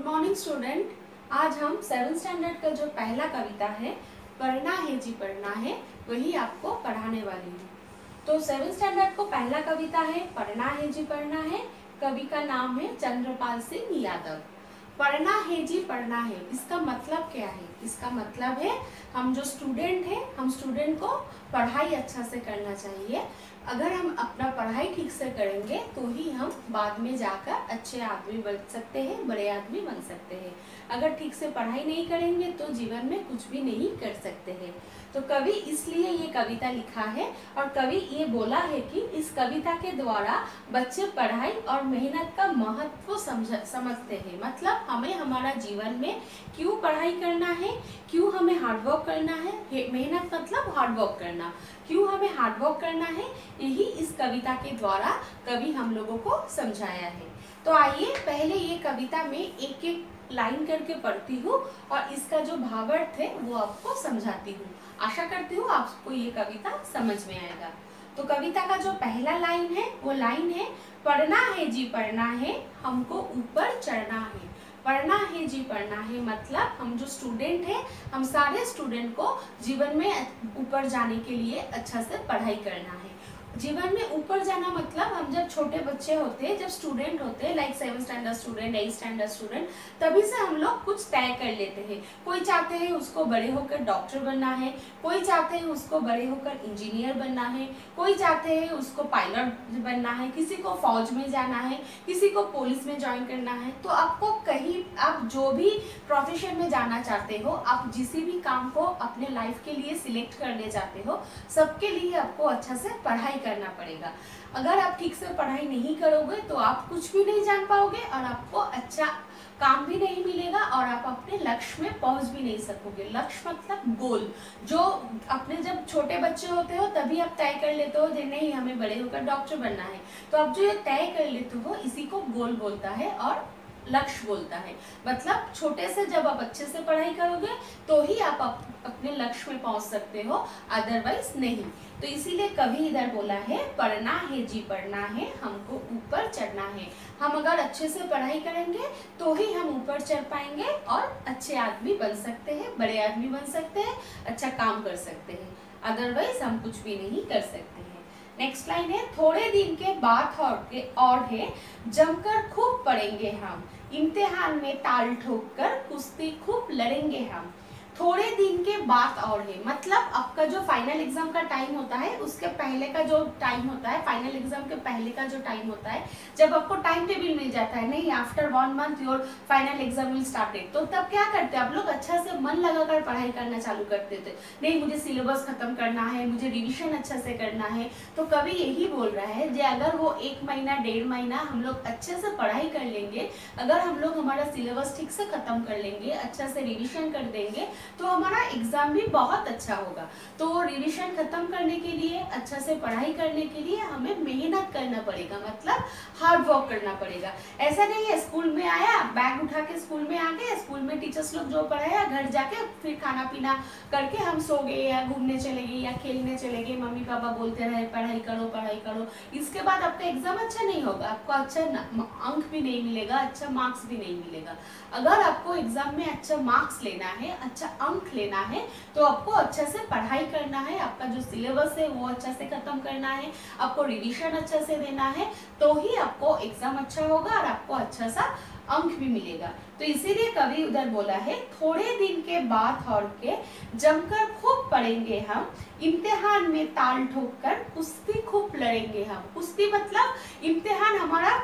Morning student. आज हम 7th standard का जो पहला कविता है पढ़ना है जी पढ़ना है वही आपको पढ़ाने वाली हूँ। तो 7th स्टैंडर्ड को पहला कविता है पढ़ना है जी पढ़ना है। कवि का नाम है चंद्रपाल सिंह यादव। पढ़ना है जी पढ़ना है, इसका मतलब क्या है? इसका मतलब है हम जो स्टूडेंट हैं, हम स्टूडेंट को पढ़ाई अच्छा से करना चाहिए। अगर हम अपना पढ़ाई ठीक से करेंगे तो ही हम बाद में जाकर अच्छे आदमी बन सकते हैं, बड़े आदमी बन सकते हैं। अगर ठीक से पढ़ाई नहीं करेंगे तो जीवन में कुछ भी नहीं कर सकते हैं। तो कवि इसलिए ये कविता लिखा है और कवि ये बोला है कि इस कविता के द्वारा बच्चे पढ़ाई और मेहनत का महत्व समझते हैं। मतलब हमें हमारा जीवन में क्यों पढ़ाई करना है, क्यों हमें हार्डवर्क करना है। मेहनत मतलब हार्डवर्क करना, क्यों हमें हार्डवर्क करना है, यही इस कविता के द्वारा कवि हम लोगों को समझाया है। तो आइए पहले ये कविता में एक एक लाइन करके पढ़ती हूँ और इसका जो भावार्थ है वो आपको समझाती हूँ। आशा करती हूँ आपको ये कविता समझ में आएगा। तो कविता का जो पहला लाइन है वो लाइन है पढ़ना है जी पढ़ना है, हमको ऊपर चढ़ना है। पढ़ना है जी पढ़ना है मतलब हम जो स्टूडेंट हैं, हम सारे स्टूडेंट को जीवन में ऊपर जाने के लिए अच्छा से पढ़ाई करना है। जीवन में ऊपर जाना मतलब हम जब छोटे बच्चे होते हैं, जब स्टूडेंट होते हैं, like 7th standard student, 8th standard student, तभी से हम लोग कुछ तय कर लेते हैं। कोई चाहते हैं उसको बड़े होकर डॉक्टर बनना है, कोई चाहते हैं उसको बड़े होकर इंजीनियर बनना है, कोई चाहते हैं उसको पायलट बनना है, किसी को फौज में जाना है, किसी को पुलिस में ज्वाइन करना है। तो आपको कहीं आप जो भी प्रोफेशन में जाना चाहते हो, आप जिस भी काम को अपने लाइफ के लिए सिलेक्ट करने चाहते हो, सबके लिए आपको अच्छा से पढ़ाई करना पड़ेगा। अगर आप ठीक से पढ़ाई नहीं करोगे तो आप कुछ भी नहीं जान पाओगे और आपको अच्छा काम भी नहीं मिलेगा और आप अपने लक्ष्य में पहुंच भी नहीं सकोगे। लक्ष्य मतलब गोल, जो अपने जब छोटे बच्चे होते हो तभी आप तय कर लेते हो नहीं हमें बड़े होकर डॉक्टर बनना है। तो आप जो ये तय कर लेते हो इसी को गोल बोलता है और लक्ष्य बोलता है। मतलब छोटे से जब आप अच्छे से पढ़ाई करोगे तो ही आप अपने लक्ष्य में पहुंच सकते हो, अदरवाइज नहीं। तो इसीलिए कवि इधर बोला है पढ़ना है जी पढ़ना है, हमको ऊपर चढ़ना है। हम अगर अच्छे से पढ़ाई करेंगे तो ही हम ऊपर चढ़ पाएंगे और अच्छे आदमी बन सकते हैं, बड़े आदमी बन सकते हैं, अच्छा काम कर सकते हैं। अदरवाइज हम कुछ भी नहीं कर सकते हैं। नेक्स्ट लाइन है थोड़े दिन के बाद और है जमकर खूब पढ़ेंगे हम, इम्तिहान में ताल ठोक कर कुश्ती खूब लड़ेंगे हम। थोड़े दिन के बाद और है मतलब आपका जो फाइनल एग्जाम का टाइम होता है उसके पहले का जो टाइम होता है, फाइनल एग्जाम के पहले का जो टाइम होता है, जब आपको टाइम टेबल मिल जाता है, नहीं after 1 month your final exam will started, तो तब क्या करते हैं आप लोग? अच्छा से मन लगाकर पढ़ाई करना चालू करते थे। नहीं मुझे सिलेबस खत्म करना है, मुझे रिविजन अच्छा से करना है। तो कभी यही बोल रहा है कि अगर वो 1 महीना 1.5 महीना हम लोग अच्छे से पढ़ाई कर लेंगे, अगर हम लोग हमारा सिलेबस ठीक से खत्म कर लेंगे, अच्छा से रिविजन कर देंगे, तो हमारा एग्जाम भी बहुत अच्छा होगा। तो रिवीजन खत्म करने के लिए, अच्छा से पढ़ाई करने के लिए हमें मेहनत करना पड़ेगा, मतलब हार्ड वर्क करना पड़ेगा। ऐसा नहीं है स्कूल में आया, बैग उठा के स्कूल में आ गए, स्कूल में टीचर्स लोग जो पढ़ाया, घर जाके फिर खाना पीना करके हम सो गए या घूमने चले गए या खेलने चले गए, मम्मी पापा बोलते रहे पढ़ाई करो पढ़ाई करो। इसके बाद आपका एग्जाम अच्छा नहीं होगा, आपको अच्छा अंक भी नहीं मिलेगा, अच्छा मार्क्स भी नहीं मिलेगा। अगर आपको एग्जाम में अच्छा मार्क्स लेना है, अच्छा अंक लेना है, तो आपको अच्छा से पढ़ाई करना है, आपका जो सिलेबस है वो अच्छा से खत्म करना है, आपको रिवीजन अच्छा से देना है, तो ही आपको एग्जाम अच्छा होगा और आपको अच्छा सा अंक भी मिलेगा। तो इसीलिए कवि उधर बोला है थोड़े दिन के बाद और के जमकर खूब पढ़ेंगे हम, इम्तिहान में ताल ठोक कर कुश्ती खूब लड़ेंगे हम। कुश्ती मतलब इम्तिहान हमारा,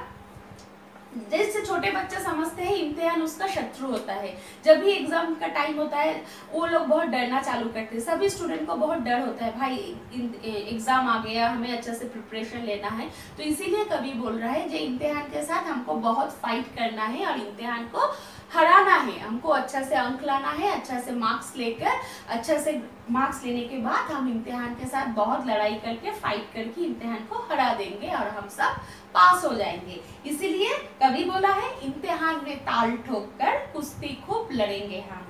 जैसे छोटे बच्चे समझते हैं इम्तिहान उसका शत्रु होता है। जब भी एग्जाम का टाइम होता है वो लोग बहुत डरना चालू करते हैं, सभी स्टूडेंट को बहुत डर होता है, भाई एग्जाम आ गया, हमें अच्छे से प्रिपरेशन लेना है। तो इसीलिए कवि बोल रहा है जो इम्तिहान के साथ हमको बहुत फाइट करना है और इम्तिहान को हराना है, हमको अच्छा से अंक लाना है, अच्छा से मार्क्स लेकर, अच्छा से मार्क्स लेने के बाद हम इम्तिहान के साथ बहुत लड़ाई करके फाइट करके इम्तिहान को हरा देंगे और हम सब पास हो जाएंगे। इसीलिए कवि बोला है इम्तिहान में ताल ठोक कर कुश्ती खूब लड़ेंगे हम।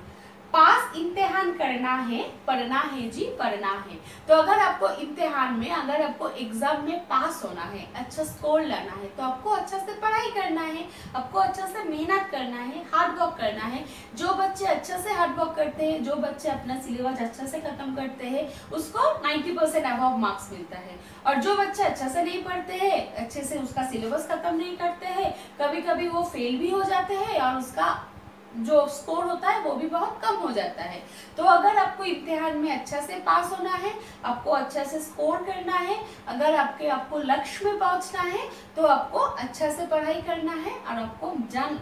पास इम्तिहान करना है, पढ़ना है जी पढ़ना है। तो अगर आपको इम्तिहान में, अगर आपको एग्जाम में पास होना है, अच्छा स्कोर लाना है, तो आपको अच्छा से पढ़ाई करना है, आपको अच्छा से मेहनत करना है, हार्ड वर्क करना है। जो बच्चे अच्छा से हार्ड वर्क करते हैं, जो बच्चे अपना सिलेबस अच्छा से खत्म करते हैं, उसको 90% अबव मार्क्स मिलता है। और जो बच्चे अच्छा से नहीं पढ़ते हैं, अच्छे से उसका सिलेबस खत्म नहीं करते हैं, कभी कभी वो फेल भी हो जाते हैं और उसका जो स्कोर होता है वो भी बहुत कम हो जाता है। तो अगर आपको इम्तिहान में अच्छा से पास होना है, आपको अच्छा से स्कोर करना है, अगर आपको लक्ष्य में पहुंचना है, तो आपको अच्छा से पढ़ाई करना है और आपको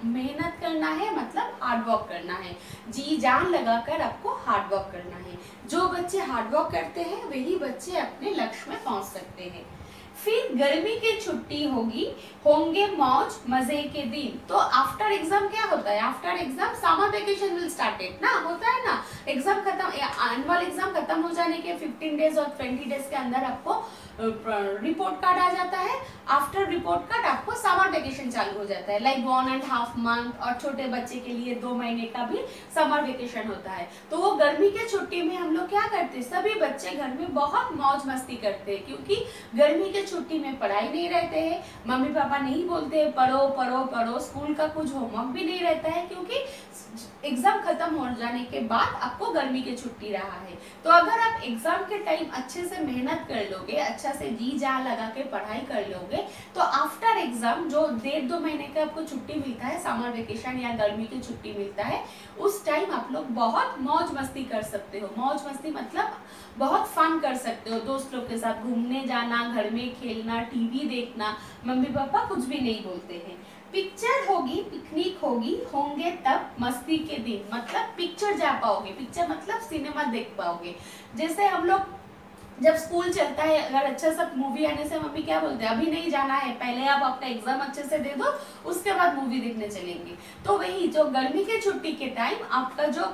मेहनत करना है, मतलब हार्ड वर्क करना है। जी जान लगाकर आपको हार्ड वर्क करना है। जो बच्चे हार्ड वर्क करते हैं वही बच्चे अपने लक्ष्य में पहुंच सकते हैं। फिर गर्मी की छुट्टी होगी, होंगे मौज मजे के दिन। तो आफ्टर एग्जाम क्या होता है? After exam summer vacation will started ना, होता है ना। एग्जाम खत्म, एनुअल एग्जाम खत्म हो जाने के 15 डेज और 20 डेज के अंदर आपको रिपोर्ट कार्ड आ जाता है। आफ्टर रिपोर्ट कार्ड आपको समर वेकेशन चालू हो जाता है, लाइक 1.5 मंथ, और छोटे बच्चे के लिए 2 महीने का भी समर वेकेशन होता है। तो वो गर्मी के छुट्टी में हम लोग क्या करते हैं, सभी बच्चे घर में बहुत मौज मस्ती करते हैं, क्योंकि गर्मी के छुट्टी में पढ़ाई नहीं रहते हैं, मम्मी पापा नहीं बोलते पढ़ो पढ़ो पढ़ो, स्कूल का कुछ होमवर्क भी नहीं रहता है, क्योंकि एग्जाम खत्म हो जाने के बाद आपको गर्मी की छुट्टी रहा है। तो अगर आप एग्जाम के टाइम अच्छे से मेहनत कर लोगे, अच्छा से जी जान लगा के पढ़ाई कर लोगे, तो आफ्टर एग्जाम जो 1.5-2 महीने का आपको छुट्टी मिलता है, समर वेकेशन या गर्मी की छुट्टी मिलता है, उस टाइम आप लोग बहुत मौज मस्ती कर सकते हो। मौज मस्ती मतलब बहुत फन कर सकते हो, दोस्त लोग के साथ घूमने जाना, घर में खेलना, टीवी देखना, मम्मी पापा कुछ भी नहीं बोलते हैं। पिक्चर होगी, पिकनिक होगी, होंगे तब मस्ती के दिन, मतलब पिक्चर जा पाओगे, पिक्चर मतलब सिनेमा देख पाओगे। जैसे हम लोग जब स्कूल चलता है, अगर अच्छा सा मूवी आने से मम्मी क्या बोलते हैं, अभी नहीं जाना है, पहले आप आपका एग्जाम अच्छे से दे दो, उसके बाद मूवी देखने चलेंगे। तो वही जो गर्मी की छुट्टी के टाइम आपका जो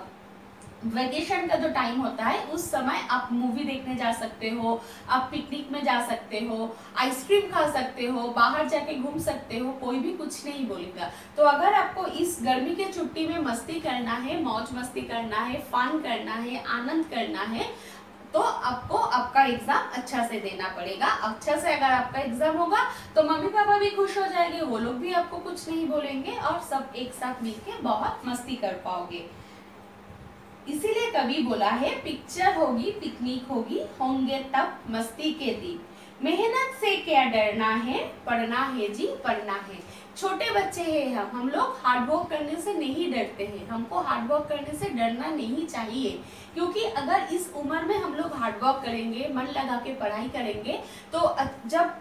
वेकेशन का जो टाइम होता है, उस समय आप मूवी देखने जा सकते हो, आप पिकनिक में जा सकते हो, आइसक्रीम खा सकते हो, बाहर जाके घूम सकते हो, कोई भी कुछ नहीं बोलेगा। तो अगर आपको इस गर्मी के छुट्टी में मस्ती करना है, मौज मस्ती करना है, फन करना है, आनंद करना है, तो आपको आपका एग्जाम अच्छा से देना पड़ेगा। अच्छा से अगर आपका एग्जाम होगा तो मम्मी पापा भी खुश हो जाएंगे, वो लोग भी आपको कुछ नहीं बोलेंगे और सब एक साथ मिलके बहुत मस्ती कर पाओगे। इसीलिए कवि बोला है, पिक्चर होगी, पिकनिक होगी, होंगे तब मस्ती के दिन। मेहनत से क्या डरना है, पढ़ना है जी पढ़ना है। छोटे बच्चे हैं हम लोग हार्ड वर्क करने से नहीं डरते हैं, हमको हार्ड वर्क करने से डरना नहीं चाहिए, क्योंकि अगर इस उम्र में हम लोग हार्ड वर्क करेंगे, मन लगा के पढ़ाई करेंगे, तो जब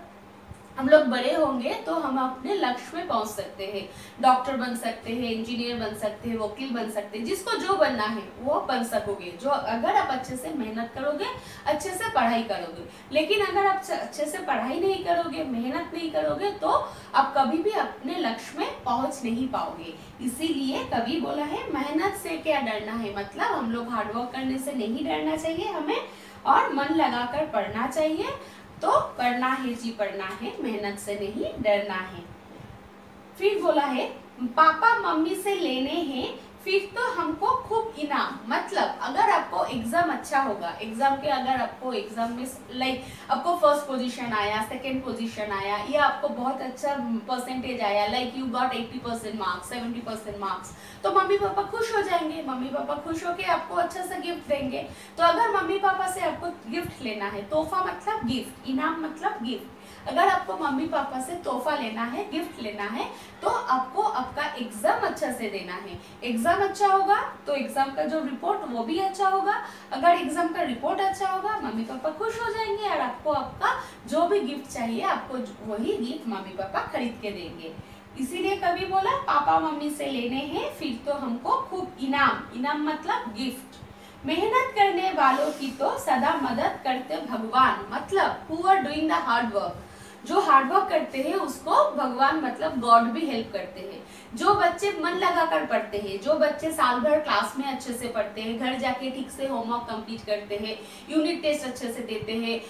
हम लोग बड़े होंगे तो हम अपने लक्ष्य में पहुंच सकते हैं। डॉक्टर बन सकते हैं, इंजीनियर बन सकते हैं, वकील बन सकते हैं, जिसको जो बनना है वो बन सकोगे, जो अगर आप अच्छे से मेहनत करोगे, अच्छे से पढ़ाई करोगे। लेकिन अगर आप अच्छे से पढ़ाई नहीं करोगे, मेहनत नहीं करोगे, तो आप कभी भी अपने लक्ष्य में पहुंच नहीं पाओगे। इसीलिए कवि बोला है, मेहनत से क्या डरना है, मतलब हम लोग हार्डवर्क करने से नहीं डरना चाहिए हमें, और मन लगाकर पढ़ना चाहिए। तो पढ़ना है जी पढ़ना है, मेहनत से नहीं डरना है। फिर बोला है, पापा मम्मी से लेने हैं फिर तो हमको खूब इनाम, मतलब अगर आपको एग्जाम अच्छा होगा, एग्जाम के अगर आपको एग्जाम में लाइक आपको फर्स्ट पोजीशन आया, सेकंड पोजीशन आया, या आपको बहुत अच्छा परसेंटेज आया, like you got 80% marks, 70% marks, तो मम्मी पापा खुश हो जाएंगे। मम्मी पापा खुश होके आपको अच्छा सा गिफ्ट देंगे। तो अगर मम्मी पापा से आपको गिफ्ट लेना है, तोहफा मतलब गिफ्ट, इनाम मतलब गिफ्ट, अगर आपको मम्मी पापा से तोहफा लेना है, गिफ्ट लेना है, तो आपको आपका एग्जाम अच्छा से देना है। एग्जाम अच्छा होगा तो एग्जाम का जो रिपोर्ट वो भी अच्छा होगा। अगर एग्जाम का रिपोर्ट अच्छा होगा, मम्मी पापा खुश हो जाएंगे और आपको आपका जो भी गिफ्ट चाहिए, आपको वही गिफ्ट मम्मी पापा खरीद के देंगे। इसीलिए कवि बोला, पापा मम्मी से लेने हैं फिर तो हमको खूब इनाम, इनाम मतलब गिफ्ट। मेहनत करने वालों की तो सदा मदद करते भगवान, मतलब who are doing the hard work, जो हार्ड वर्क करते हैं उसको भगवान मतलब गॉड भी हेल्प करते हैं। जो बच्चे मन लगाकर पढ़ते हैं, जो बच्चे साल भर क्लास में अच्छे से पढ़ते हैं, घर जाके ठीक से होमवर्क कंप्लीट करते हैं, यूनिट टेस्ट अच्छे से देते हैं,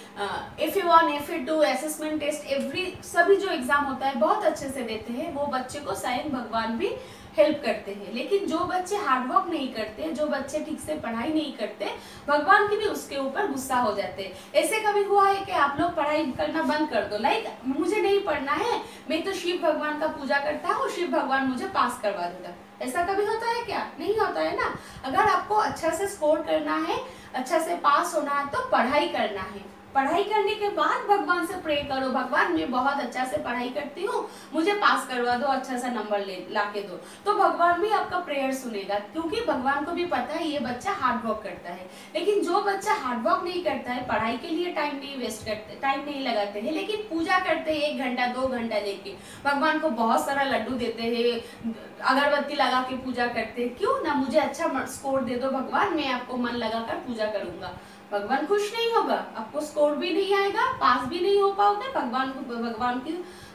FA1 FA2 असेसमेंट टेस्ट, सभी जो एग्जाम होता है बहुत अच्छे से देते हैं, वो बच्चे को स्वयं भगवान भी हेल्प करते हैं। लेकिन जो बच्चे हार्डवर्क नहीं करते, जो बच्चे ठीक से पढ़ाई नहीं करते, भगवान की भी उसके ऊपर गुस्सा हो जाते हैं। ऐसे कभी हुआ है कि आप लोग पढ़ाई करना बंद कर दो, लाइक मुझे नहीं पढ़ना है, मैं तो शिव भगवान का पूजा करता हूँ, शिव भगवान मुझे पास करवा देगा, ऐसा कभी होता है क्या? नहीं होता है ना। अगर आपको अच्छा से स्कोर करना है, अच्छा से पास होना है, तो पढ़ाई करना है। पढ़ाई करने के बाद भगवान से प्रे करो, भगवान मैं बहुत अच्छा से पढ़ाई करती हूँ, मुझे पास करवा दो, अच्छा सा नंबर ला के दो, तो भगवान भी आपका प्रेयर सुनेगा, क्योंकि भगवान को भी पता है ये बच्चा हार्ड वर्क करता है। लेकिन जो बच्चा हार्ड वर्क नहीं करता है, पढ़ाई के लिए टाइम नहीं वेस्ट करते, टाइम नहीं लगाते हैं, लेकिन पूजा करते हैं 1 घंटा 2 घंटा लेके, भगवान को बहुत सारा लड्डू देते हैं, अगरबत्ती लगा के पूजा करते हैं, क्यों ना, मुझे अच्छा स्कोर दे दो भगवान, मैं आपको मन लगाकर पूजा करूंगा, भगवान खुश नहीं होगा, आपको स्कोर भी नहीं आएगा, पास भी नहीं हो पाओगे,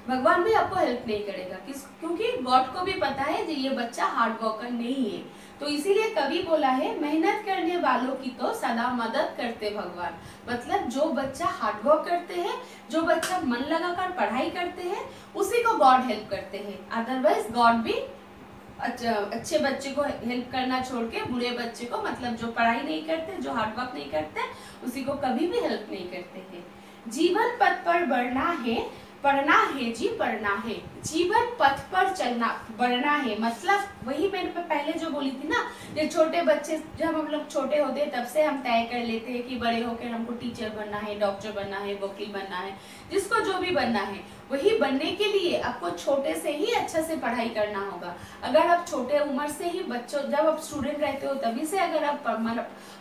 भगवान भी आपको हेल्प नहीं करेगा, क्योंकि गॉड को भी पता है कि ये बच्चा हार्ड वर्कर नहीं है। तो इसीलिए कवि बोला है, मेहनत करने वालों की तो सदा मदद करते भगवान। मतलब जो बच्चा हार्ड वर्क करते हैं, जो बच्चा मन लगाकर पढ़ाई करते हैं, उसी को गॉड हेल्प करते हैं। अदरवाइज गॉड भी अच्छे बच्चे को हेल्प करना छोड़ के बुरे बच्चे को, मतलब जो पढ़ाई नहीं करते, जो हार्डवर्क नहीं करते, उसी को कभी भी हेल्प नहीं करते हैं। जीवन पथ पर बढ़ना है, पढ़ना है जी पढ़ना है। जीवन पथ पर चलना, बढ़ना है, मतलब वही मैंने पहले जो बोली थी ना, ये छोटे बच्चे, जब हम लोग छोटे होते हैं तब से हम तय कर लेते हैं कि बड़े होकर हमको टीचर बनना है, डॉक्टर बनना है, वकील बनना है, जिसको जो भी बनना है, वही बनने के लिए आपको छोटे से ही अच्छा से पढ़ाई करना होगा। अगर आप छोटे उम्र से ही बच्चों, जब आप स्टूडेंट रहते हो तभी से अगर आप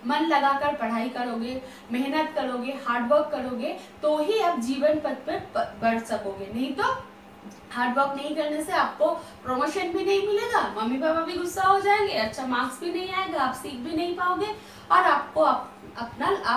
मन लगाकर पढ़ाई करोगे, मेहनत करोगे, हार्डवर्क करोगे, तो ही आप जीवन पथ पर बढ़ सकोगे। नहीं तो हार्डवर्क नहीं करने से आपको प्रमोशन भी नहीं मिलेगा, मम्मी पापा भी गुस्सा हो जाएंगे, अच्छा मार्क्स भी नहीं आएगा, आप सीख भी नहीं पाओगे, और आपको आप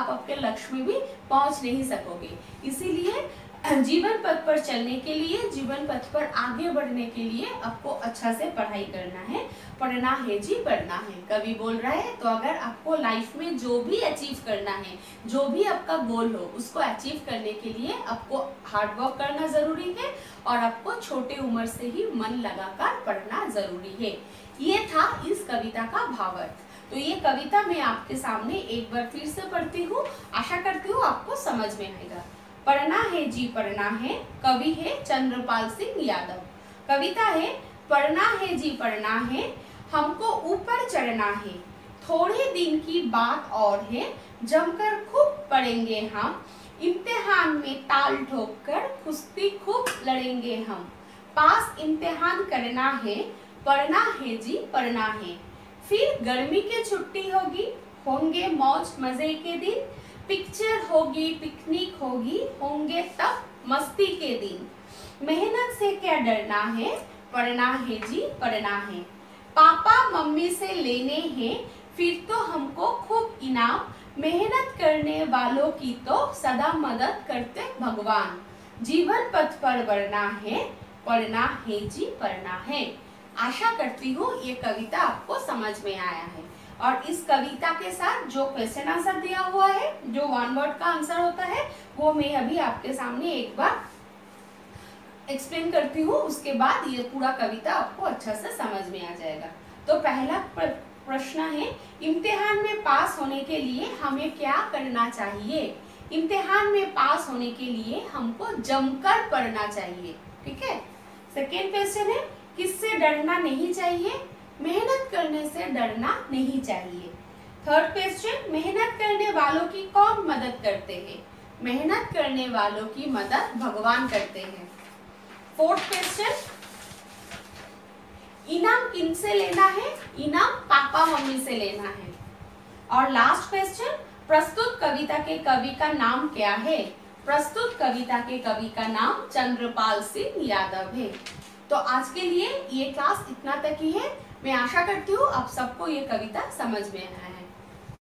आपके लक्ष्य में भी पहुंच नहीं सकोगे। इसीलिए जीवन पथ पर चलने के लिए, जीवन पथ पर आगे बढ़ने के लिए आपको अच्छा से पढ़ाई करना है, पढ़ना है जी पढ़ना है, कवि बोल रहा है। तो अगर आपको लाइफ में जो भी अचीव करना है, जो भी आपका गोल हो, उसको अचीव करने के लिए आपको हार्डवर्क करना जरूरी है, और आपको छोटे उम्र से ही मन लगाकर पढ़ना जरूरी है। ये था इस कविता का भावार्थ। तो ये कविता मैं आपके सामने एक बार फिर से पढ़ती हूँ, आशा करती हूँ आपको समझ में आएगा। पढ़ना है जी पढ़ना है, कवि है चंद्रपाल सिंह यादव। कविता है, पढ़ना है जी पढ़ना है, हमको ऊपर चढ़ना है, थोड़े दिन की बात और है, जमकर खूब पढ़ेंगे हम, इम्तिहान में ताल ठोक कर कुश्ती खूब लड़ेंगे हम, पास इम्तिहान करना है, पढ़ना है जी पढ़ना है, फिर गर्मी की छुट्टी होगी, होंगे मौज मजे के दिन, पिक्चर होगी, पिकनिक होगी, होंगे तब मस्ती के दिन, मेहनत से क्या डरना है, पढ़ना है जी पढ़ना है, पापा मम्मी से लेने हैं फिर तो हमको खूब इनाम, मेहनत करने वालों की तो सदा मदद करते भगवान, जीवन पथ पर बढ़ना है, पढ़ना है जी पढ़ना है। आशा करती हूँ ये कविता आपको समझ में आया है। और इस कविता के साथ जो क्वेश्चन आंसर दिया हुआ है, जो 1 वर्ड का आंसर होता है, वो मैं अभी आपके सामने एक बार एक्सप्लेन करती हूँ, उसके बाद ये पूरा कविता आपको अच्छा से समझ में आ जाएगा। तो पहला प्रश्न है, इम्तिहान में पास होने के लिए हमें क्या करना चाहिए? इम्तिहान में पास होने के लिए हमको जमकर पढ़ना चाहिए, ठीक है। सेकेंड क्वेश्चन है, किससे डरना नहीं चाहिए? मेहनत करने से डरना नहीं चाहिए। थर्ड क्वेश्चन, मेहनत करने वालों की कौन मदद करते हैं? मेहनत करने वालों की मदद भगवान करते हैं। फोर्थ क्वेश्चन, इनाम किनसे लेना है? इनाम पापा मम्मी से लेना है। और लास्ट क्वेश्चन, प्रस्तुत कविता के कवि का नाम क्या है? प्रस्तुत कविता के कवि का नाम चंद्रपाल सिंह यादव है। तो आज के लिए ये क्लास इतना तक ही है। मैं आशा करती हूँ आप सबको ये कविता समझ में आया है।